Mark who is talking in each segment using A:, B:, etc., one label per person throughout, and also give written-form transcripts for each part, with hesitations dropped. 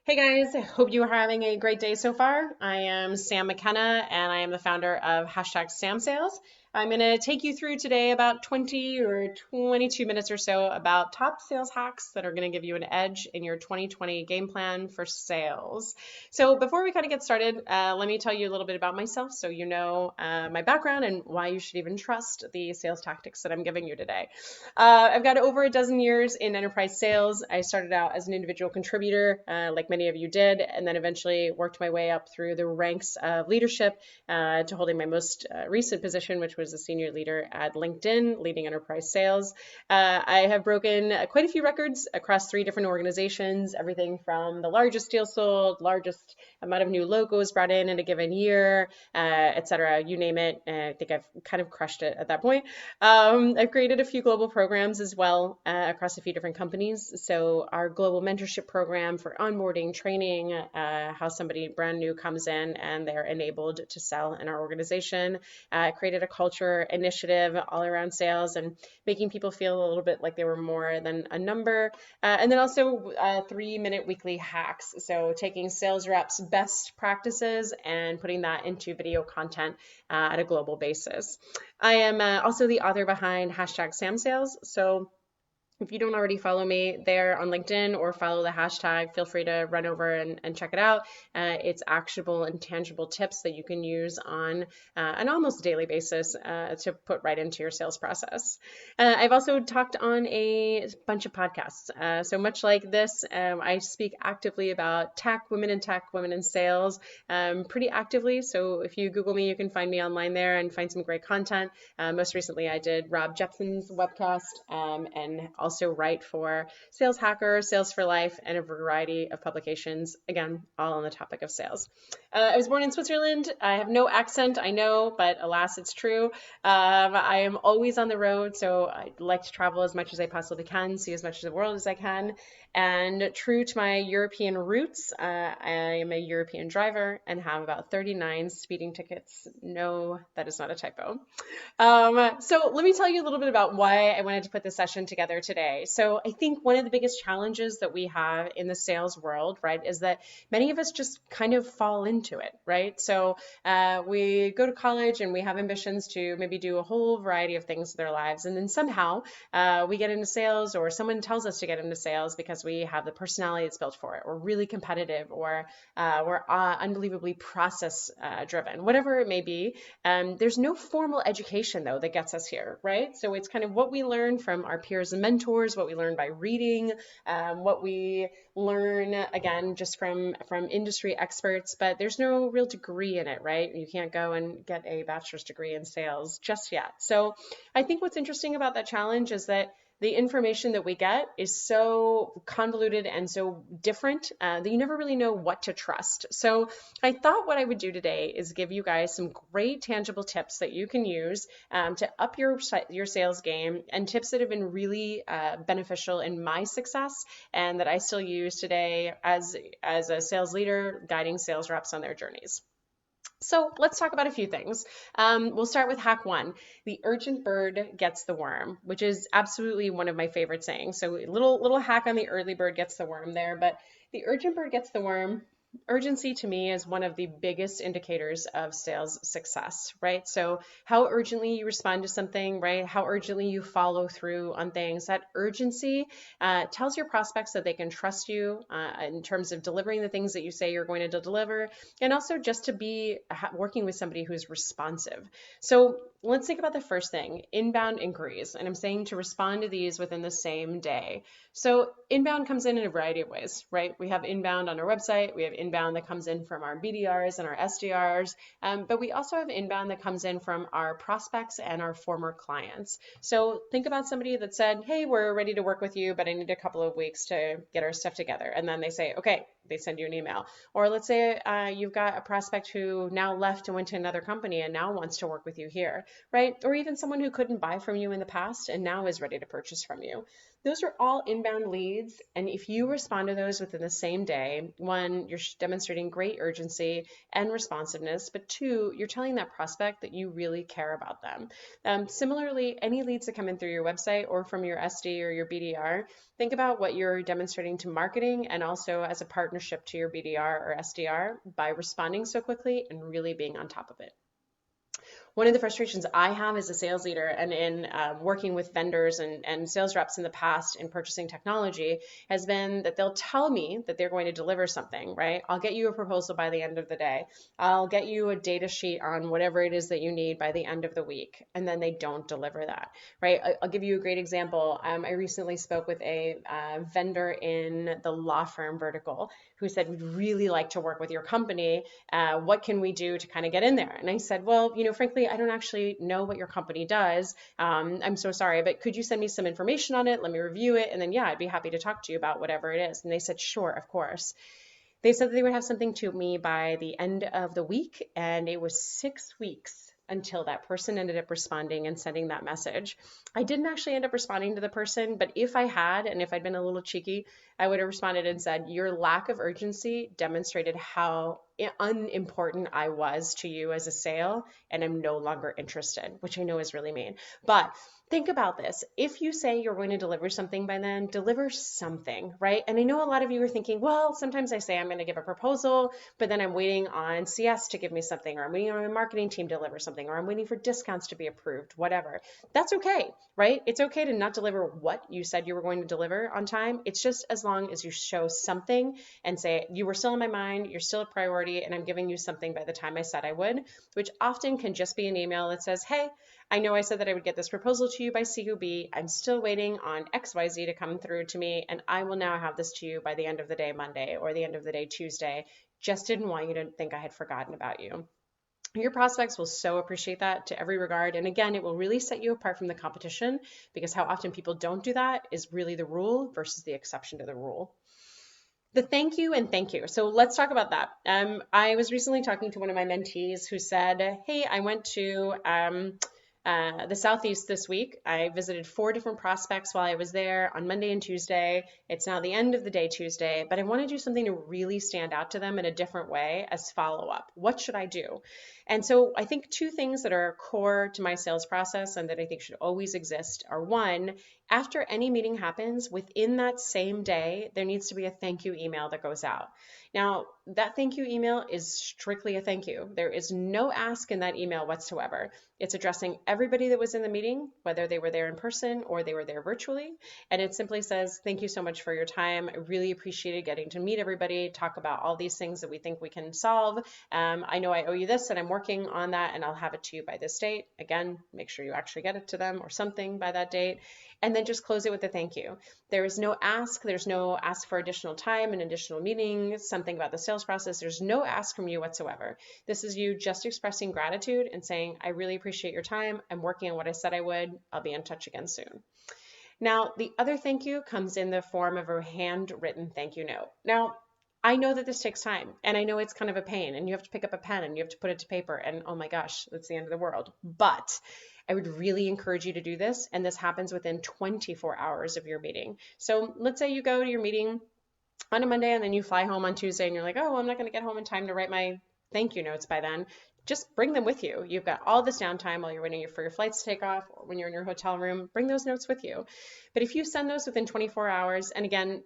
A: Hey guys, I hope you are having a great day so far. I am Sam McKenna and I am the founder of Sam Sales. I'm going to take you through today about 20 or 22 minutes or so about top sales hacks that are going to give you an edge in your 2020 game plan for sales. So before we kind of get started, let me tell you a little bit about myself so you know my background and why you should even trust the sales tactics that I'm giving you today. I've got over a dozen years in enterprise sales. I started out as an individual contributor, like many of you did, and then eventually worked my way up through the ranks of leadership to holding my most recent position, which was a senior leader at LinkedIn, leading enterprise sales. I have broken quite a few records across three different organizations, everything from the largest deal sold, largest amount of new logos brought in a given year, et cetera, you name it. I think I've kind of crushed it at that point. I've created a few global programs as well across a few different companies. So our global mentorship program for onboarding, training, how somebody brand new comes in and they're enabled to sell in our organization. Created a culture initiative all around sales and making people feel a little bit like they were more than a number. And then also 3-minute weekly hacks. So taking sales reps' best practices and putting that into video content at a global basis. I am also the author behind Sam Sales. So if you don't already follow me there on LinkedIn or follow the hashtag, feel free to run over and check it out. It's actionable and tangible tips that you can use on an almost daily basis to put right into your sales process. I've also talked on a bunch of podcasts. So much like this, I speak actively about tech, women in sales, pretty actively. So if you Google me, you can find me online there and find some great content. Most recently, I did Rob Jepson's webcast and also write for Sales Hacker, Sales for Life, and a variety of publications, again, all on the topic of sales. I was born in Switzerland. I have no accent, I know, but alas, it's true. I am always on the road, so I like to travel as much as I possibly can, see as much of the world as I can. And true to my European roots, I am a European driver and have about 39 speeding tickets. No, that is not a typo. So let me tell you a little bit about why I wanted to put this session together today. So I think one of the biggest challenges that we have in the sales world, right, is that many of us just kind of fall into it, right? So we go to college and we have ambitions to maybe do a whole variety of things with our lives. And then somehow we get into sales or someone tells us to get into sales because we have the personality that's built for it. We're really competitive or we're unbelievably process driven, whatever it may be. There's no formal education though that gets us here, right? So it's kind of what we learn from our peers and mentors, what we learn by reading, what we learn again just from industry experts, but there's no real degree in it, right? You can't go and get a bachelor's degree in sales just yet. So I think what's interesting about that challenge is that the information that we get is so convoluted and so different that you never really know what to trust. So I thought what I would do today is give you guys some great tangible tips that you can use to up your sales game, and tips that have been really beneficial in my success and that I still use today as a sales leader guiding sales reps on their journeys. So let's talk about a few things. We'll start with hack one. The urgent bird gets the worm, which is absolutely one of my favorite sayings. So little hack on the early bird gets the worm there, but the urgent bird gets the worm. Urgency to me is one of the biggest indicators of sales success, right? So how urgently you respond to something, right? How urgently you follow through on things. That urgency tells your prospects that they can trust you in terms of delivering the things that you say you're going to deliver, and also just to be working with somebody who's responsive. So let's think about the first thing, inbound inquiries. And I'm saying to respond to these within the same day. So inbound comes in a variety of ways, right? We have inbound on our website. We have inbound that comes in from our BDRs and our SDRs, but we also have inbound that comes in from our prospects and our former clients. So think about somebody that said, hey, we're ready to work with you, but I need a couple of weeks to get our stuff together. And then they say, okay, they send you an email. Or let's say you've got a prospect who now left and went to another company and now wants to work with you here. right? Or even someone who couldn't buy from you in the past and now is ready to purchase from you. Those are all inbound leads. And if you respond to those within the same day, one, you're demonstrating great urgency and responsiveness, but two, you're telling that prospect that you really care about them. Similarly, any leads that come in through your website or from your SD or your BDR, think about what you're demonstrating to marketing and also as a partnership to your BDR or SDR by responding so quickly and really being on top of it. One of the frustrations I have as a sales leader and in working with vendors and sales reps in the past in purchasing technology has been that they'll tell me that they're going to deliver something, right? I'll get you a proposal by the end of the day. I'll get you a data sheet on whatever it is that you need by the end of the week. And then they don't deliver that, right? I'll give you a great example. I recently spoke with a vendor in the law firm vertical who said, we'd really like to work with your company. What can we do to kind of get in there? And I said, well, frankly, I don't actually know what your company does. I'm so sorry, but could you send me some information on it? Let me review it. And then, yeah, I'd be happy to talk to you about whatever it is. And they said, sure, of course. They said that they would have something to me by the end of the week. And it was 6 weeks until that person ended up responding and sending that message. I didn't actually end up responding to the person, but if I had, and if I'd been a little cheeky, I would have responded and said, your lack of urgency demonstrated how unimportant I was to you as a sale, and I'm no longer interested, which I know is really mean. But think about this. If you say you're going to deliver something by then, deliver something, right? And I know a lot of you are thinking, well, sometimes I say I'm going to give a proposal, but then I'm waiting on CS to give me something, or I'm waiting on my marketing team to deliver something, or I'm waiting for discounts to be approved, whatever. That's okay, right? It's okay to not deliver what you said you were going to deliver on time. It's just as long as you show something and say, you were still in my mind, you're still a priority, and I'm giving you something by the time I said I would, which often can just be an email that says, hey, I know I said that I would get this proposal to you by CUB. I'm still waiting on XYZ to come through to me, and I will now have this to you by the end of the day Monday or the end of the day Tuesday. Just didn't want you to think I had forgotten about you. Your prospects will so appreciate that to every regard. And again, it will really set you apart from the competition, because how often people don't do that is really the rule versus the exception to the rule. The thank you and thank you. So let's talk about that. I was recently talking to one of my mentees who said, hey, I went to the Southeast this week. I visited 4 different prospects while I was there on Monday and Tuesday. It's now the end of the day Tuesday, but I want to do something to really stand out to them in a different way as follow-up. What should I do? And so I think 2 things that are core to my sales process and that I think should always exist are, one, after any meeting happens, within that same day, there needs to be a thank you email that goes out. Now, that thank you email is strictly a thank you. There is no ask in that email whatsoever. It's addressing everybody that was in the meeting, whether they were there in person or they were there virtually. And it simply says, thank you so much for your time. I really appreciated getting to meet everybody, talk about all these things that we think we can solve. I know I owe you this and I'm working on that, and I'll have it to you by this date. Again, make sure you actually get it to them or something by that date. And then just close it with a thank you. There is no ask. There's no ask for additional time and additional meetings, something about the sales process. There's no ask from you whatsoever. This is you just expressing gratitude and saying, I really appreciate your time. I'm working on what I said I would. I'll be in touch again soon. Now, the other thank you comes in the form of a handwritten thank you note. Now, I know that this takes time, and I know it's kind of a pain, and you have to pick up a pen and you have to put it to paper, and oh my gosh, that's the end of the world. But I would really encourage you to do this, and this happens within 24 hours of your meeting. So let's say you go to your meeting on a Monday and then you fly home on Tuesday and you're like, oh, I'm not going to get home in time to write my thank you notes by then. Just bring them with you. You've got all this downtime while you're waiting for your flights to take off or when you're in your hotel room. Bring those notes with you. But if you send those within 24 hours, and again,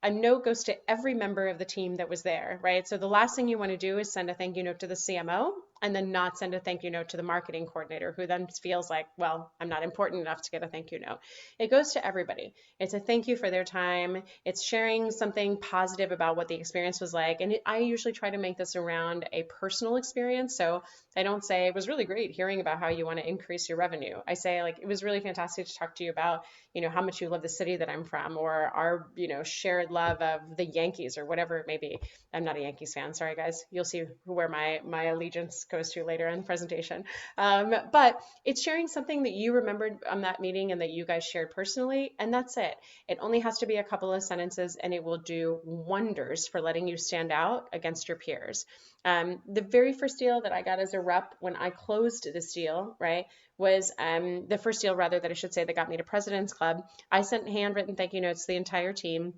A: a note goes to every member of the team that was there, right? So the last thing you want to do is send a thank you note to the CMO and then not send a thank you note to the marketing coordinator, who then feels like, well, I'm not important enough to get a thank you note. It goes to everybody. It's a thank you for their time. It's sharing something positive about what the experience was like. And I usually try to make this around a personal experience. So I don't say it was really great hearing about how you want to increase your revenue. I say, like, it was really fantastic to talk to you about, how much you love the city that I'm from, or our, shared love of the Yankees or whatever it may be. I'm not a Yankees fan. Sorry, guys. You'll see where my allegiance goes to later in the presentation. But it's sharing something that you remembered on that meeting and that you guys shared personally, and that's it. It only has to be a couple of sentences, and it will do wonders for letting you stand out against your peers. The very first deal that I got as a rep when I closed this deal, right, was the first deal, rather, that I should say, that got me to President's Club. I sent handwritten thank you notes to the entire team.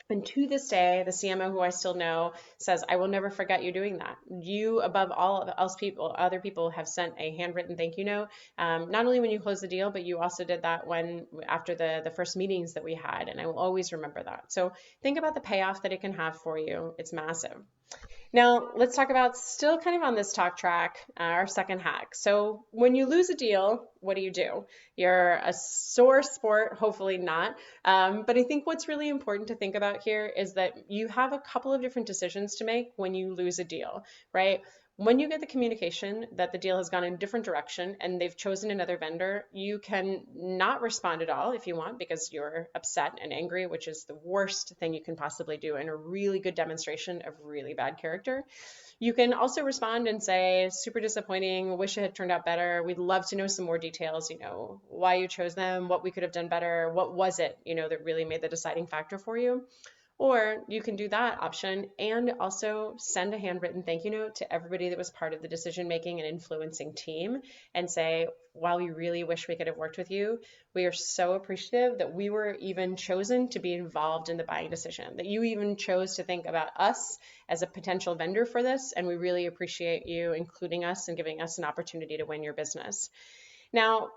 A: And to this day, the CMO, who I still know, says, I will never forget you doing that. You, above all else people, other people have sent a handwritten thank you note, not only when you closed the deal, but you also did that after the first meetings that we had. And I will always remember that. So think about the payoff that it can have for you. It's massive. Now, let's talk about, still kind of on this talk track, our second hack. So when you lose a deal, what do? You're a sore sport, hopefully not. But I think what's really important to think about here is that you have a couple of different decisions to make when you lose a deal, right? When you get the communication that the deal has gone in a different direction and they've chosen another vendor, you can not respond at all if you want, because you're upset and angry, which is the worst thing you can possibly do and a really good demonstration of really bad character. You can also respond and say, super disappointing, wish it had turned out better. We'd love to know some more details, why you chose them, what we could have done better, what was it, that really made the deciding factor for you. Or you can do that option and also send a handwritten thank you note to everybody that was part of the decision-making and influencing team and say, while we really wish we could have worked with you, we are so appreciative that we were even chosen to be involved in the buying decision, that you even chose to think about us as a potential vendor for this, and we really appreciate you including us and giving us an opportunity to win your business. Now,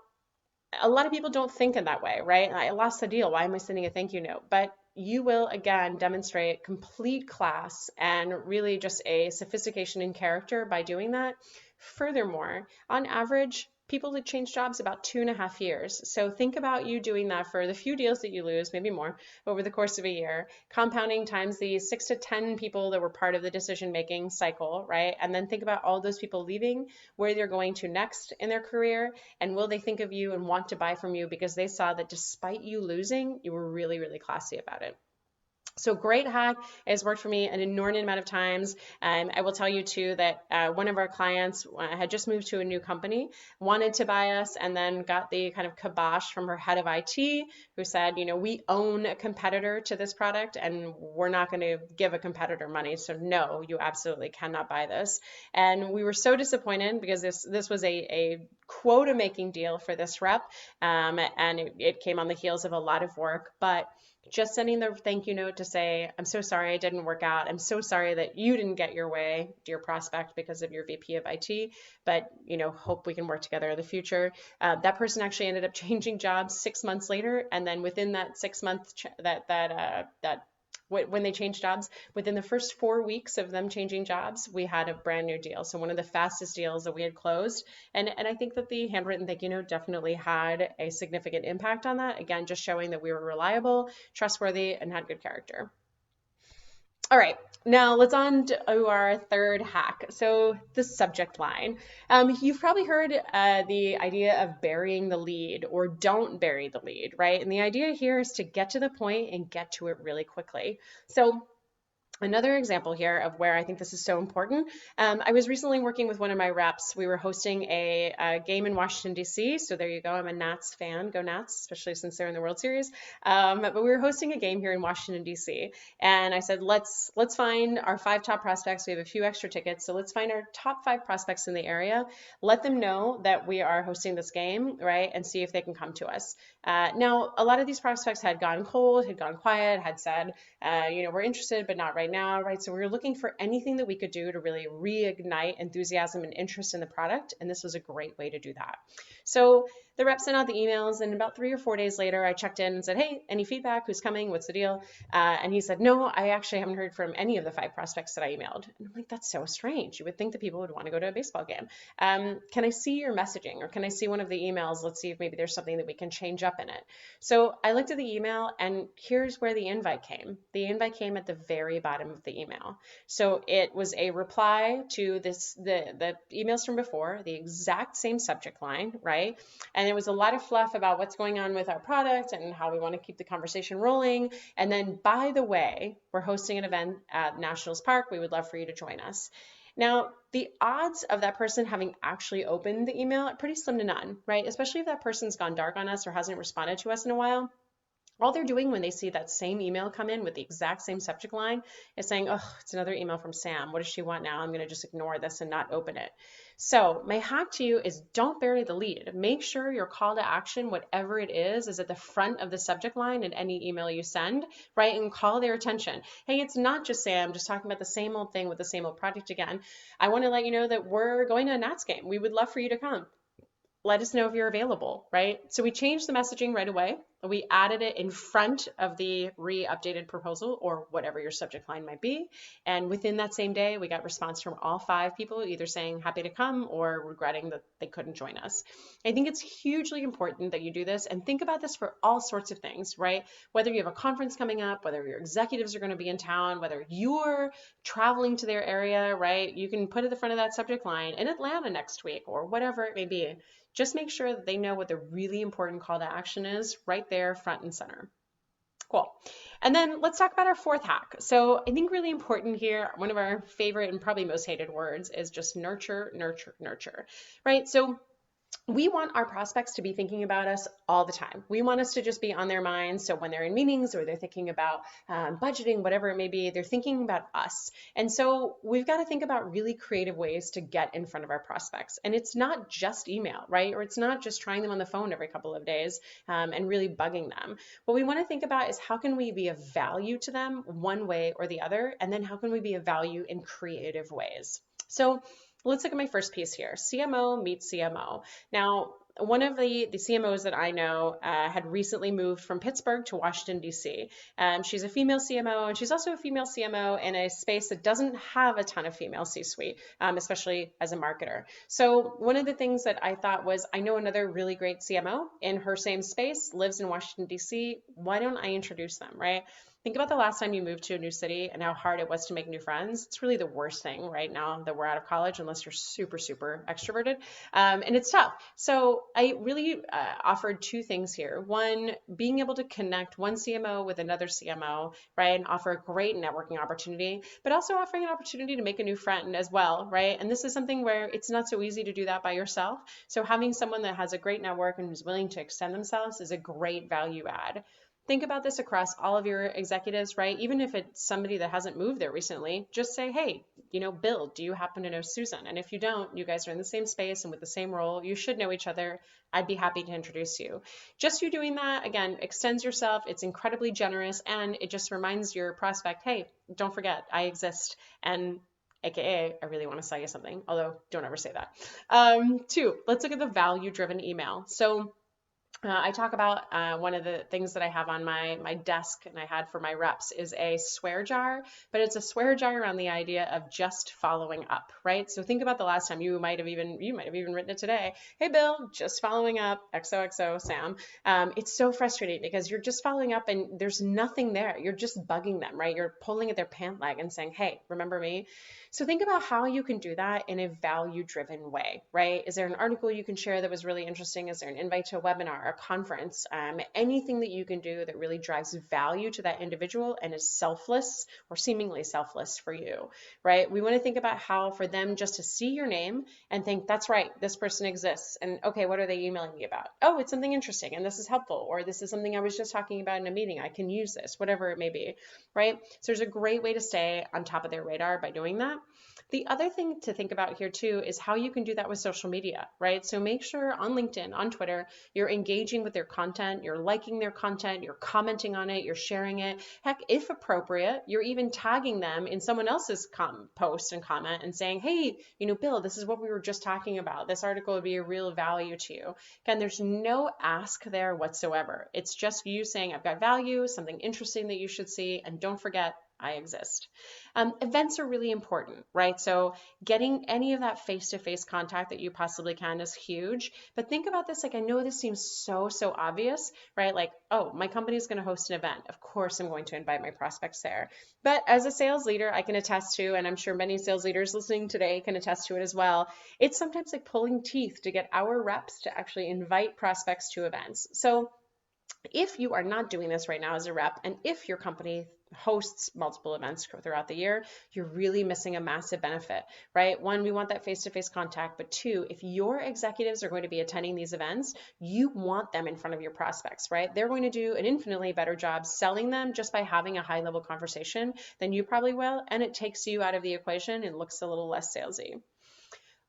A: a lot of people don't think in that way, right? I lost the deal. Why am I sending a thank you note? But you will, again, demonstrate complete class and really just a sophistication in character by doing that. Furthermore, on average, people that change jobs about 2.5 years. So think about you doing that for the few deals that you lose, maybe more, over the course of a year, compounding times the 6 to 10 people that were part of the decision-making cycle, right? And then think about all those people leaving, where they're going to next in their career, and will they think of you and want to buy from you because they saw that despite you losing, you were really, really classy about it. So great hack. It has worked for me an inordinate amount of times. I will tell you too that one of our clients had just moved to a new company, wanted to buy us, and then got the kind of kibosh from her head of IT, who said, we own a competitor to this product and we're not going to give a competitor money. So no, you absolutely cannot buy this. And we were so disappointed because this was a quota making deal for this rep. And it came on the heels of a lot of work, but just sending the thank you note to say, I'm so sorry it didn't work out. I'm so sorry that you didn't get your way, dear prospect, because of your VP of IT, but hope we can work together in the future. That person actually ended up changing jobs 6 months later, and then within that 6 month when they changed jobs, within the first 4 weeks of them changing jobs, we had a brand new deal. So one of the fastest deals that we had closed. And I think that the handwritten thank you note definitely had a significant impact on that. Again, just showing that we were reliable, trustworthy, and had good character. All right, now let's on to our third hack. So the subject line. You've probably heard the idea of burying the lead or don't bury the lead, right? And the idea here is to get to the point and get to it really quickly. So another example here of where I think this is so important. I was recently working with one of my reps. We were hosting a game in Washington, D.C. So there you go. I'm a Nats fan. Go Nats, especially since they're in the World Series. But we were hosting a game here in Washington, D.C. And I said, let's find our 5 top prospects. We have a few extra tickets. So let's find our top 5 prospects in the area. Let them know that we are hosting this game, right? And see if they can come to us. Now, a lot of these prospects had gone cold, had gone quiet, had said, we're interested, but not right now, right? So we were looking for anything that we could do to really reignite enthusiasm and interest in the product, and this was a great way to do that. So the rep sent out the emails, and about 3 or 4 days later, I checked in and said, hey, any feedback? Who's coming? What's the deal? And he said, no, I actually haven't heard from any of the 5 prospects that I emailed. And I'm like, that's so strange. You would think that people would want to go to a baseball game. Can I see your messaging, or can I see one of the emails? Let's see if maybe there's something that we can change up in it. So I looked at the email, and here's where the invite came. The invite came at the very bottom of the email. So it was a reply to the emails from before, the exact same subject line, right? right? And it was a lot of fluff about what's going on with our product and how we want to keep the conversation rolling. And then, by the way, we're hosting an event at Nationals Park. We would love for you to join us. Now, the odds of that person having actually opened the email are pretty slim to none, right? Especially if that person's gone dark on us or hasn't responded to us in a while. All they're doing when they see that same email come in with the exact same subject line is saying, oh, it's another email from Sam. What does she want now? I'm going to just ignore this and not open it. So my hack to you is don't bury the lead. Make sure your call to action, whatever it is at the front of the subject line in any email you send, right? And call their attention. Hey, it's not just Sam just talking about the same old thing with the same old project again. I want to let you know that we're going to a Nats game. We would love for you to come. Let us know if you're available, right? So we changed the messaging right away. We added it in front of the re-updated proposal or whatever your subject line might be. And within that same day, we got response from all 5 people, either saying happy to come or regretting that they couldn't join us. I think it's hugely important that you do this and think about this for all sorts of things, right? Whether you have a conference coming up, whether your executives are going to be in town, whether you're traveling to their area, right? You can put at the front of that subject line in Atlanta next week or whatever it may be. Just make sure that they know what the really important call to action is right there, front and center. Cool. And then let's talk about our 4th hack. So I think really important here, one of our favorite and probably most hated words is just nurture, nurture, nurture, right? So we want our prospects to be thinking about us all the time. We want us to just be on their minds. So when they're in meetings or they're thinking about budgeting, whatever it may be, they're thinking about us. And so we've got to think about really creative ways to get in front of our prospects. And it's not just email, right? Or it's not just trying them on the phone every couple of days and really bugging them. What we want to think about is how can we be of value to them one way or the other? And then how can we be of value in creative ways? So let's look at my first piece here. CMO meets CMO. Now, one of the CMOs that I know had recently moved from Pittsburgh to Washington, D.C. She's a female CMO, and she's also a female CMO in a space that doesn't have a ton of female C-suite, especially as a marketer. So one of the things that I thought was, I know another really great CMO in her same space, lives in Washington, D.C. Why don't I introduce them, right? Think about the last time you moved to a new city and how hard it was to make new friends. It's really the worst thing right now that we're out of college, unless you're super, super extroverted. And it's tough. So I really offered 2 things here. One, being able to connect one CMO with another CMO, right? And offer a great networking opportunity, but also offering an opportunity to make a new friend as well, right? And this is something where it's not so easy to do that by yourself. So having someone that has a great network and who's willing to extend themselves is a great value add. Think about this across all of your executives, right? Even if it's somebody that hasn't moved there recently, just say, hey, Bill, do you happen to know Susan? And if you don't, you guys are in the same space and with the same role, you should know each other. I'd be happy to introduce you. Just you doing that, again, extends yourself. It's incredibly generous, and it just reminds your prospect, hey, don't forget, I exist. And AKA, I really want to sell you something, although don't ever say that. 2, let's look at the value-driven email. So I talk about one of the things that I have on my desk and I had for my reps is a swear jar, but it's a swear jar around the idea of just following up, right? So think about the last time you might have even written it today. Hey, Bill, just following up, XOXO, Sam. It's so frustrating because you're just following up and there's nothing there. You're just bugging them, right? You're pulling at their pant leg and saying, hey, remember me? So think about how you can do that in a value-driven way, right? Is there an article you can share that was really interesting? Is there an invite to a webinar, a conference, anything that you can do that really drives value to that individual and is selfless or seemingly selfless for you, right? We want to think about how for them just to see your name and think, that's right, this person exists. And okay, what are they emailing me about? Oh, it's something interesting and this is helpful, or this is something I was just talking about in a meeting. I can use this, whatever it may be, right? So there's a great way to stay on top of their radar by doing that. The other thing to think about here too is how you can do that with social media, right? So make sure on LinkedIn, on Twitter, you're engaging with their content, you're liking their content, you're commenting on it, you're sharing it. Heck, if appropriate, you're even tagging them in someone else's post and comment and saying, hey, Bill, this is what we were just talking about. This article would be a real value to you. Again, there's no ask there whatsoever. It's just you saying, I've got value, something interesting that you should see, and don't forget, I exist. Events are really important, right? So getting any of that face-to-face contact that you possibly can is huge. But think about this, like I know this seems so obvious, right? Like, oh, my company is going to host an event. Of course, I'm going to invite my prospects there. But as a sales leader, I can attest to, and I'm sure many sales leaders listening today can attest to it as well. It's sometimes like pulling teeth to get our reps to actually invite prospects to events. So if you are not doing this right now as a rep, and if your company hosts multiple events throughout the year, you're really missing a massive benefit, right? One, we want that face-to-face contact, but two, if your executives are going to be attending these events, you want them in front of your prospects, right? They're going to do an infinitely better job selling them just by having a high-level conversation than you probably will, and it takes you out of the equation and looks a little less salesy.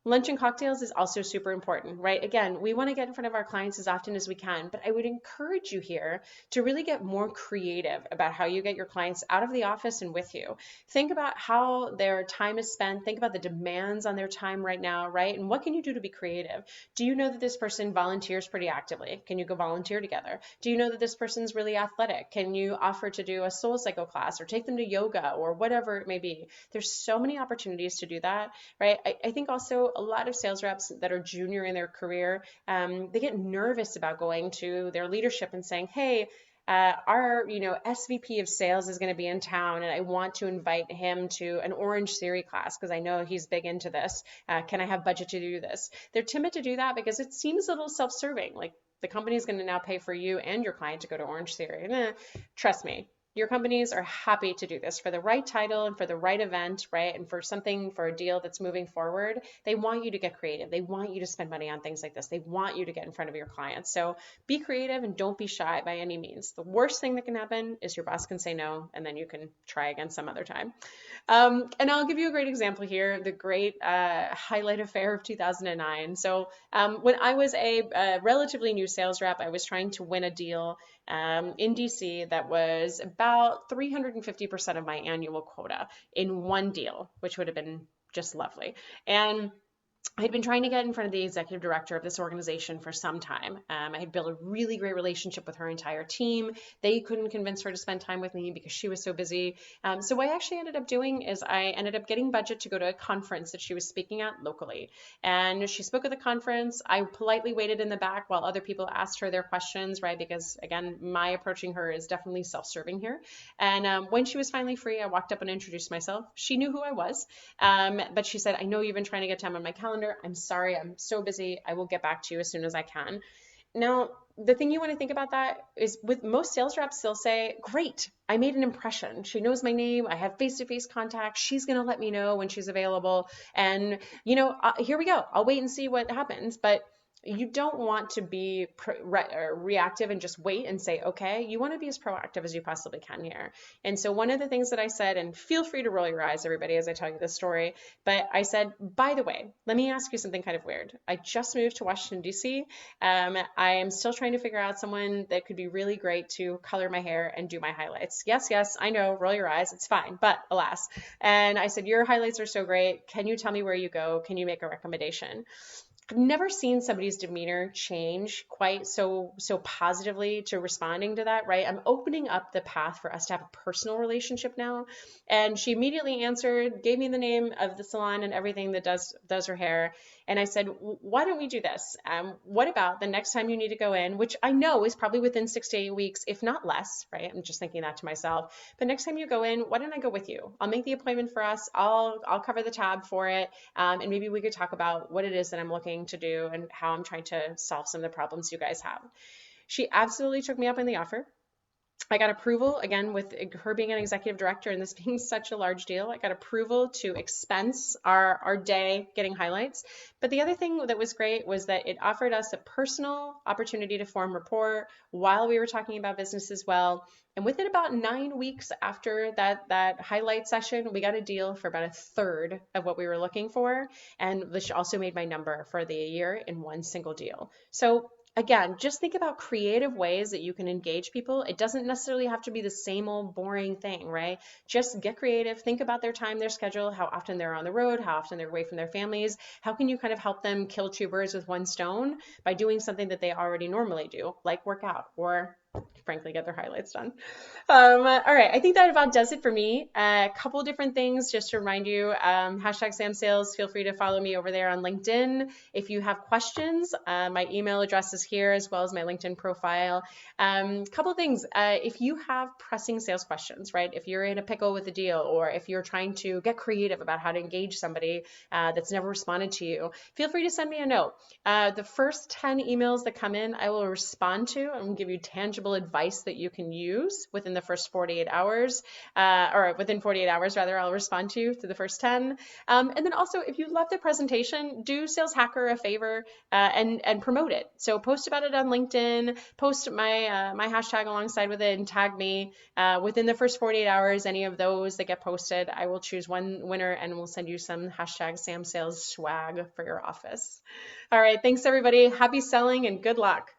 A: Lunch and cocktails is also super important, right? Again, we want to get in front of our clients as often as we can, but I would encourage you here to really get more creative about how you get your clients out of the office and with you. Think about how their time is spent. Think about the demands on their time right now, right? And what can you do to be creative? Do you know that this person volunteers pretty actively? Can you go volunteer together? Do you know that this person's really athletic? Can you offer to do a soul cycle class or take them to yoga or whatever it may be? There's so many opportunities to do that, right? I think also a lot of sales reps that are junior in their career, they get nervous about going to their leadership and saying, hey, our SVP of sales is going to be in town and I want to invite him to an Orange Theory class because I know he's big into this. Can I have budget to do this? They're timid to do that because it seems a little self-serving. Like the company is going to now pay for you and your client to go to Orange Theory. Trust me, your companies are happy to do this for the right title and for the right event, right? And for something, for a deal that's moving forward, they want you to get creative. They want you to spend money on things like this. They want you to get in front of your clients. So be creative and don't be shy by any means. The worst thing that can happen is your boss can say no, and then you can try again some other time. And I'll give you a great example here, the great highlight affair of 2009. So when I was a relatively new sales rep, I was trying to win a deal in DC that was about 350% of my annual quota in one deal, which would have been just lovely. And I had been trying to get in front of the executive director of this organization for some time. I had built a really great relationship with her entire team. They couldn't convince her to spend time with me because she was so busy. So what I actually ended up doing is I ended up getting budget to go to a conference that she was speaking at locally. And she spoke at the conference. I politely waited in the back while other people asked her their questions, right? Because again, my approaching her is definitely self-serving here. And when she was finally free, I walked up and introduced myself. She knew who I was, but she said, I know you've been trying to get time on my calendar. I'm sorry, I'm so busy. I will get back to you as soon as I can. Now, the thing you want to think about that is with most sales reps, they'll say, great, I made an impression. She knows my name. I have face-to-face contact. She's going to let me know when she's available. And, here we go. I'll wait and see what happens. But you don't want to be reactive and just wait and say, okay, you want to be as proactive as you possibly can here. And so one of the things that I said, and feel free to roll your eyes, everybody, as I tell you this story, but I said, by the way, let me ask you something kind of weird. I just moved to Washington, D.C. I am still trying to figure out someone that could be really great to color my hair and do my highlights. Yes, I know, roll your eyes, it's fine, but alas. And I said, your highlights are so great. Can you tell me where you go? Can you make a recommendation? I've never seen somebody's demeanor change quite so positively to responding to that, right? I'm opening up the path for us to have a personal relationship now. And she immediately answered, gave me the name of the salon and everything that does her hair. And I said, why don't we do this? What about the next time you need to go in, which I know is probably within 6 to 8 weeks, if not less, right? I'm just thinking that to myself. But next time you go in, why don't I go with you? I'll make the appointment for us. I'll cover the tab for it. And maybe we could talk about what it is that I'm looking to do and how I'm trying to solve some of the problems you guys have. She absolutely took me up on the offer. I got approval, again, with her being an executive director and this being such a large deal, I got approval to expense our day getting highlights. But the other thing that was great was that it offered us a personal opportunity to form rapport while we were talking about business as well. And within about 9 weeks after that highlight session, we got a deal for about a third of what we were looking for. And this also made my number for the year in one single deal. So again, just think about creative ways that you can engage people. It doesn't necessarily have to be the same old boring thing, right? Just get creative, think about their time, their schedule, how often they're on the road, how often they're away from their families. How can you kind of help them kill two birds with one stone by doing something that they already normally do, like work out or frankly get their highlights done. All right, I think that about does it for me. A couple different things just to remind you, hashtag Sam Sales, feel free to follow me over there on LinkedIn. If you have questions, my email address is here as well as my LinkedIn profile. Couple things, if you have pressing sales questions, right? If you're in a pickle with a deal, or if you're trying to get creative about how to engage somebody that's never responded to you, feel free to send me a note. The first 10 emails that come in, I will respond to and give you tangible advice that you can use within the first 48 hours, or within 48 hours, rather, I'll respond to the first 10. And then also, if you love the presentation, do Sales Hacker a favor and promote it. So post about it on LinkedIn, post my hashtag alongside with it, and tag me. Within the first 48 hours, any of those that get posted, I will choose one winner and we'll send you some hashtag Sam Sales swag for your office. All right, thanks everybody. Happy selling and good luck.